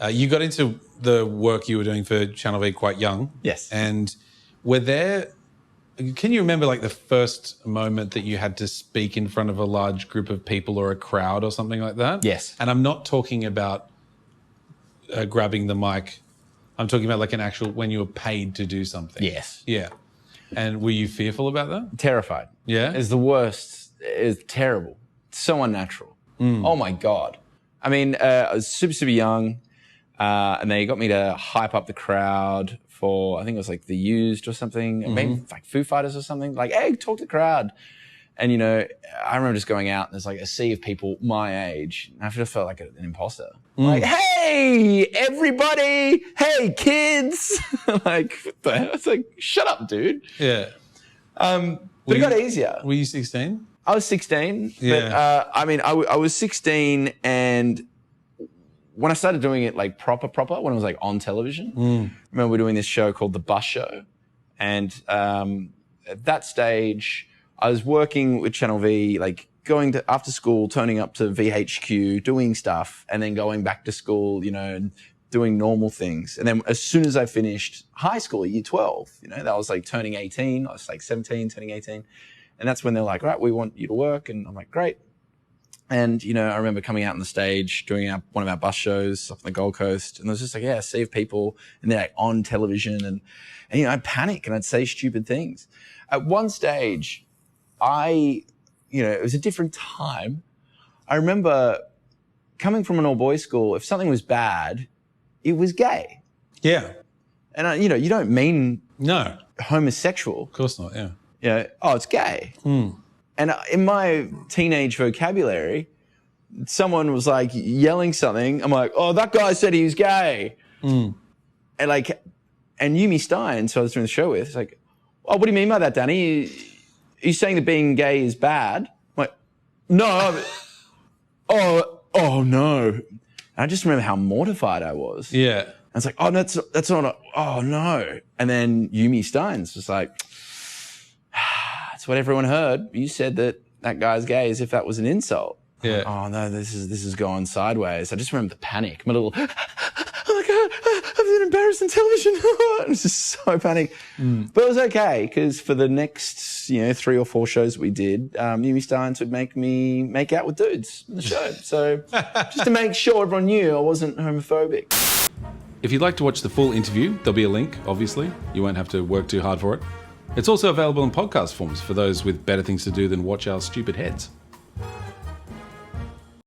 You got into the work you were doing for Channel V quite young. Yes. And can you remember like the first moment that you had to speak in front of a large group of people or a crowd or something like that? Yes. And I'm not talking about grabbing the mic. I'm talking about like an actual, when you were paid to do something. Yes. Yeah. And were you fearful about that? Terrified. Yeah? It's the worst. It's terrible. It's so unnatural. Oh my God. I mean, I was super, super young. And they got me to hype up the crowd for, I think it was like The Used or something, maybe like Foo Fighters or something. Like, hey, talk to the crowd. And, you know, I remember just going out and there's like a sea of people my age. And I just felt like an imposter. Like, hey, everybody. Hey, kids. Like, what the hell? It's like, shut up, dude. Yeah. But it got easier. Were you 16? I was 16. Yeah. But, I mean, I was 16 and when I started doing it like proper, when it was like on television, I remember we were doing this show called The Bus Show. And at that stage, I was working with Channel V, like going to after school, turning up to VHQ, doing stuff, and then going back to school, you know, and doing normal things. And then as soon as I finished high school, year 12, you know, that was like turning 18. I was like 17, turning 18. And that's when they're like, right, we want you to work. And I'm like, great. And, you know, I remember coming out on the stage, doing one of our bus shows up on the Gold Coast. And there was just like, yeah, a sea of people and they're like on television. And, you know, I'd panic and I'd say stupid things. At one stage, you know, it was a different time. I remember coming from an all-boys school, if something was bad, it was gay. Yeah. And, you know, you don't mean No. homosexual. Of course not, yeah. You know, oh, it's gay. And in my teenage vocabulary, someone was like yelling something. I'm like, oh, that guy said he was gay. And Yumi Stein, so I was doing the show with, is like, oh, what do you mean by that, Danny? Are you saying that being gay is bad? I'm like, no. oh no. And I just remember how mortified I was. Yeah. I was like, oh, that's not oh no. And then Yumi Stein's just like, that's what everyone heard. You said that guy's gay as if that was an insult. Yeah. Like, oh no, this is going sideways. I just remember the panic. My little, oh my God, I've been embarrassed on television. I was just so panicked. But it was okay because for the next, you know, 3 or 4 shows we did, Yumi Steins would make me make out with dudes in the show. So just to make sure everyone knew I wasn't homophobic. If you'd like to watch the full interview, there'll be a link, obviously. You won't have to work too hard for it. It's also available in podcast forms for those with better things to do than watch our stupid heads.